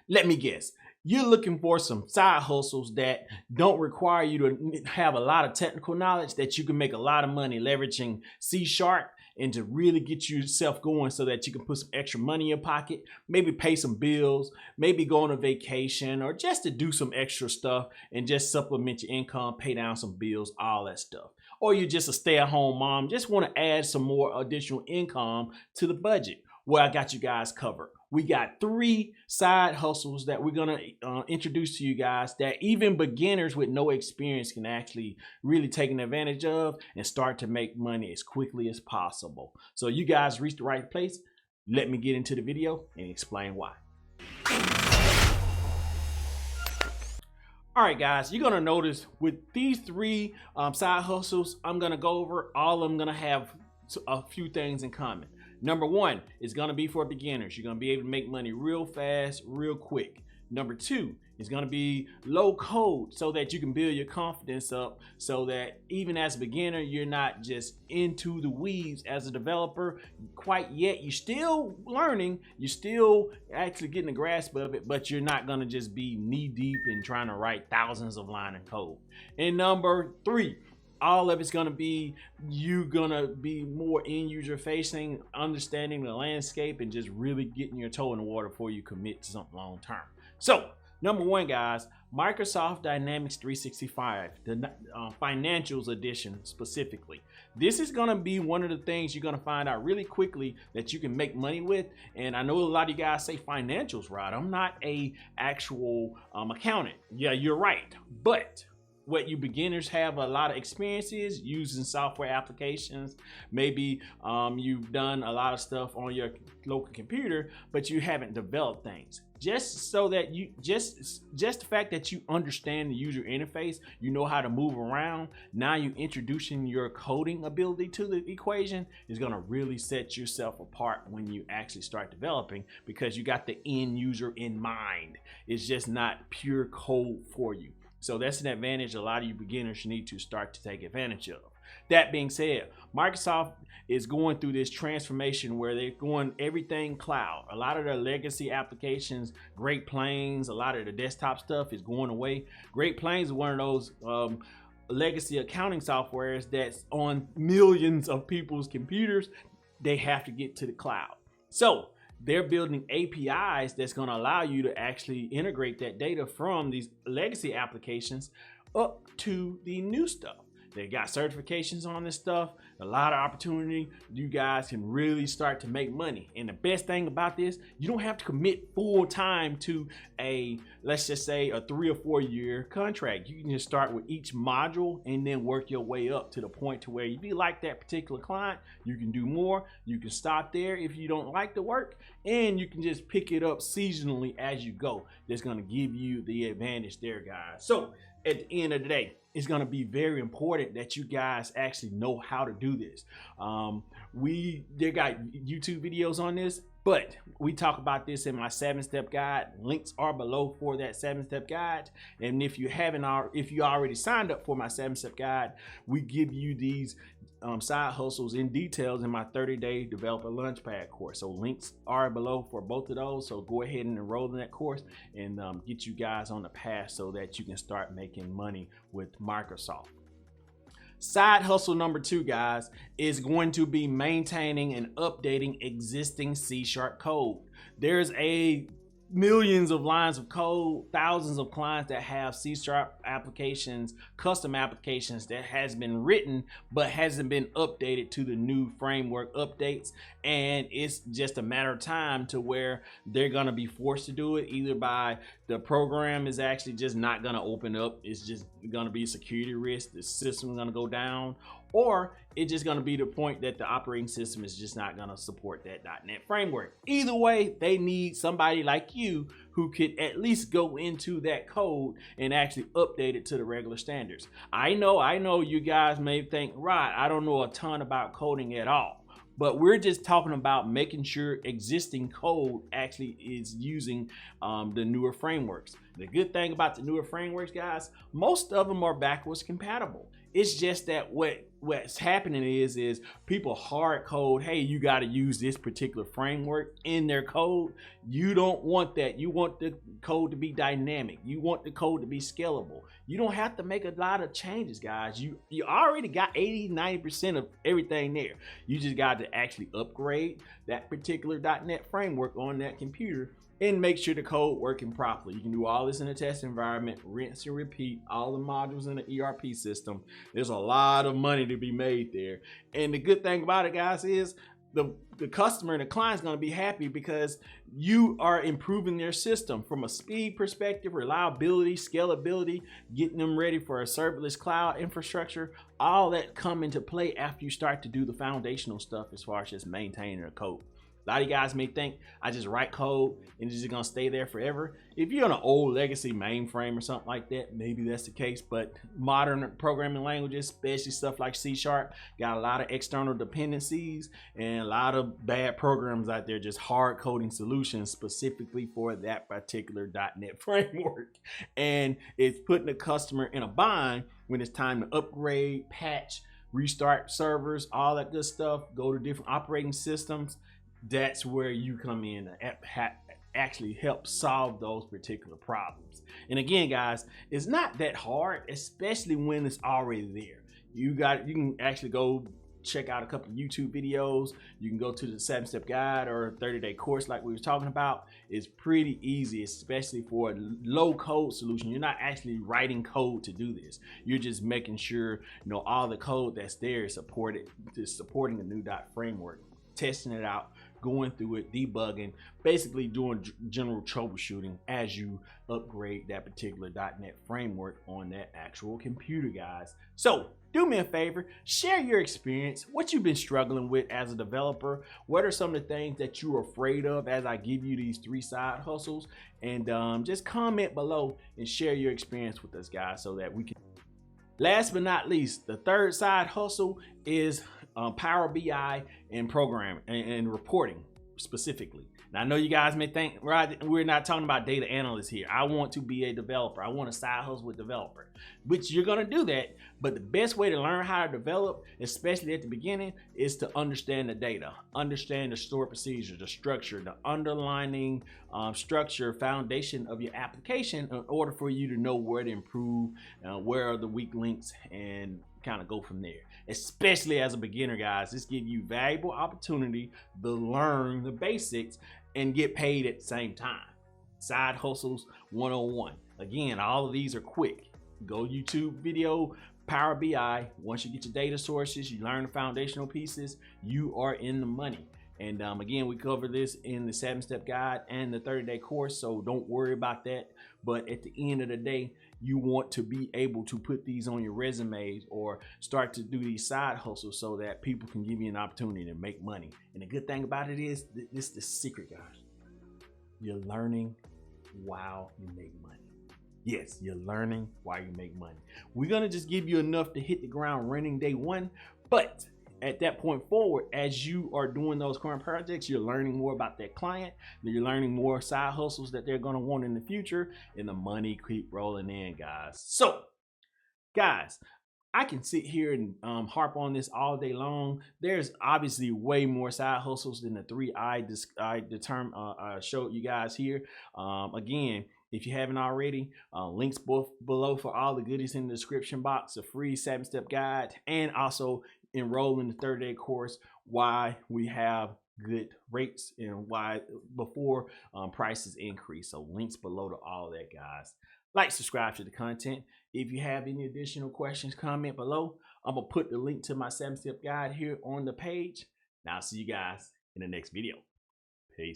Let me guess. You're looking for some side hustles that don't require you to have a lot of technical knowledge, that you can make a lot of money leveraging C Sharp and to really get yourself going so that you can put some extra money in your pocket, maybe pay some bills, maybe go on a vacation, or just to do some extra stuff and just supplement your income, pay down some bills, all that stuff. Or you're just a stay-at-home mom, just want to add some more additional income to the budget. Well, I got you guys covered. We got 3 side hustles that we're gonna introduce to you guys that even beginners with no experience can actually really take an advantage of and start to make money as quickly as possible. So you guys reached the right place. Let me get into the video and explain why. All right, guys, you're gonna notice with these 3 side hustles, I'm gonna go over, all of them gonna have a few things in common. Number 1 is going to be for beginners. You're going to be able to make money real fast, real quick. Number 2 is going to be low code so that you can build your confidence up so that even as a beginner, you're not just into the weeds as a developer quite yet. You're still learning. You're still actually getting the grasp of it, but you're not going to just be knee deep in trying to write thousands of lines of code. And number 3, all of it's gonna be, you're gonna be more end user facing, understanding the landscape and just really getting your toe in the water before you commit to something long term. So number 1, guys, Microsoft Dynamics 365, the financials edition specifically. This is gonna be one of the things you're gonna find out really quickly that you can make money with. And I know a lot of you guys say financials, right? I'm not a actual accountant. Yeah, you're right. But what you beginners have a lot of experiences using software applications. Maybe you've done a lot of stuff on your local computer, but you haven't developed things. Just so that you just the fact that you understand the user interface, you know how to move around. Now you're introducing your coding ability to the equation is going to really set yourself apart when you actually start developing, because you got the end user in mind. It's just not pure code for you. So that's an advantage a lot of you beginners need to start to take advantage of. That being said, Microsoft is going through this transformation where they're going everything cloud. A lot of their legacy applications, Great Plains, a lot of the desktop stuff is going away. Great Plains is one of those legacy accounting softwares that's on millions of people's computers. They have to get to the cloud. So they're building APIs that's going to allow you to actually integrate that data from these legacy applications up to the new stuff. They got certifications on this stuff, a lot of opportunity. You guys can really start to make money. And the best thing about this, you don't have to commit full time to a, let's just say, a 3 or 4 year contract. You can just start with each module and then work your way up to the point to where you be like that particular client. You can do more. You can stop there if you don't like the work, and you can just pick it up seasonally as you go. That's going to give you the advantage there, guys. So at the end of the day, it's going to be very important that you guys actually know how to do this. They got YouTube videos on this, but we talk about this in my 7-step guide. Links are below for that 7-step guide. And if you already signed up for my 7-step guide, we give you these side hustles in details in my 30-day developer Launchpad course. So links are below for both of those. So go ahead and enroll in that course and get you guys on the path so that you can start making money with Microsoft. Side hustle number 2, guys, is going to be maintaining and updating existing C# code. There's millions of lines of code, thousands of clients that have C# applications, custom applications that has been written but hasn't been updated to the new framework updates, and it's just a matter of time to where they're going to be forced to do it, either by the program is actually just not going to open up, it's just going to be a security risk, the system is going to go down, or it's just going to be the point that the operating system is just not going to support that .NET framework. Either way, they need somebody like you who could at least go into that code and actually update it to the regular standards. I know you guys may think, right, I don't know a ton about coding at all. But we're just talking about making sure existing code actually is using the newer frameworks. The good thing about the newer frameworks, guys, most of them are backwards compatible. It's just that what's happening is people hard code, hey, you got to use this particular framework in their code. You don't want that. You want the code to be dynamic. You want the code to be scalable. You don't have to make a lot of changes, guys. You already got 80-90% of everything there. You just got to actually upgrade that particular .NET framework on that computer and make sure the code working properly. You can do all this in a test environment, rinse and repeat, all the modules in the ERP system. There's a lot of money to be made there. And the good thing about it, guys, is the customer and the client's gonna be happy because you are improving their system from a speed perspective, reliability, scalability, getting them ready for a serverless cloud infrastructure. All that come into play after you start to do the foundational stuff as far as just maintaining the code. A lot of you guys may think I just write code and it's just gonna stay there forever. If you're on an old legacy mainframe or something like that, maybe that's the case, but modern programming languages, especially stuff like C#, got a lot of external dependencies and a lot of bad programs out there just hard coding solutions specifically for that particular .NET framework. And it's putting the customer in a bind when it's time to upgrade, patch, restart servers, all that good stuff, go to different operating systems. That's where you come in and actually help solve those particular problems. And again, guys, it's not that hard, especially when it's already there. You can actually go check out a couple of YouTube videos. You can go to the 7-step guide or 30-day course like we were talking about. It's pretty easy, especially for a low code solution. You're not actually writing code to do this. You're just making sure all the code that's there is supporting the new framework, testing it out, going through it, debugging, basically doing general troubleshooting as you upgrade that particular .NET framework on that actual computer, guys. So do me a favor, share your experience, what you've been struggling with as a developer. What are some of the things that you're afraid of as I give you these 3 side hustles? And just comment below and share your experience with us, guys, so that we can. Last but not least, the 3rd side hustle is Power BI and programming and reporting specifically. Now, I know you guys may think, right, we're not talking about data analysts here. I want to be a developer. I want a side hustle with developer, which you're going to do that. But the best way to learn how to develop, especially at the beginning, is to understand the data, understand the stored procedure, the structure, the underlining structure, foundation of your application in order for you to know where to improve, where are the weak links, and kind of go from there. Especially as a beginner, guys, this gives you valuable opportunity to learn the basics and get paid at the same time. Side hustles 101. Again, all of these are quick. Go YouTube video, Power BI. Once you get your data sources, you learn the foundational pieces, you are in the money. And again, we cover this in the 7-step guide and the 30-day course, so don't worry about that. But at the end of the day, you want to be able to put these on your resumes or start to do these side hustles so that people can give you an opportunity to make money. And the good thing about it is, this is the secret, guys. You're learning while you make money. Yes, you're learning while you make money. We're gonna just give you enough to hit the ground running day 1, but at that point forward, as you are doing those current projects, you're learning more about that client, you're learning more side hustles that they're going to want in the future, and the money keep rolling in, guys. So, guys, I can sit here and harp on this all day long. There's obviously way more side hustles than the 3 I showed you guys here. Again, if you haven't already, links both below for all the goodies in the description box, a free 7-step guide, and also enroll in the 30-day course, why we have good rates and why before prices increase. So links below to all that, guys. Like, subscribe to the content. If you have any additional questions, comment below. I'm gonna put the link to my 7-step guide here on the page. Now I'll see you guys in the next video.